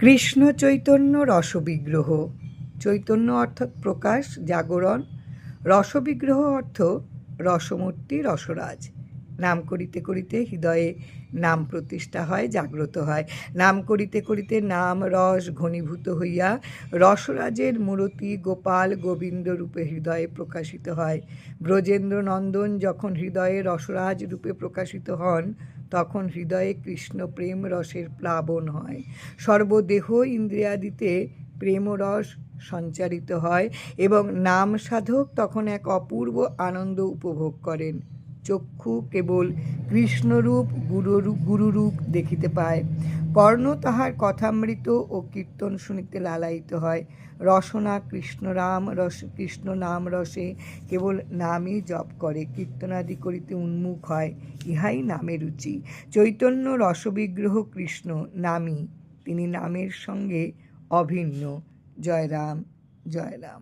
কৃষ্ণ চৈতন্য রসবিগ্রহ। চৈতন্য অর্থাৎ প্রকাশ, জাগরণ। রসবিগ্রহ অর্থ রসমূর্তি, রসরাজ। নাম করিতে করিতে হৃদয়ে নাম প্রতিষ্ঠা হয়, জাগ্রত হয়। নাম করিতে করিতে নাম রস ঘনীভূত হইয়া রসরাজের মূরতি গোপাল গোবিন্দ রূপে হৃদয়ে প্রকাশিত হয়। ব্রজেন্দ্র নন্দন যখন হৃদয়ে রসরাজ রূপে প্রকাশিত হন, তখন হৃদয়ে কৃষ্ণ প্রেম রসের প্লাবন হয়। সর্বদেহ ইন্দ্রিয়াদিতে প্রেমরস সঞ্চারিত হয় এবং নাম সাধক তখন এক অপূর্ব আনন্দ উপভোগ করেন। চক্ষু কেবল কৃষ্ণরূপ গুরুরূপ দেখিতে পায়। কর্ণ তাহার কথামৃত ও কীর্তন শুনিতে লালায়িত হয়। রসনা কৃষ্ণ নাম রসে কেবল নামই জপ করে, কীর্তনাদি করিতে উন্মুখ হয়। ইহাই নামে রুচি। চৈতন্য রসবিগ্রহ কৃষ্ণ নামী, তিনি নামের সঙ্গে অভিন্ন। জয় রাম, জয় রাম।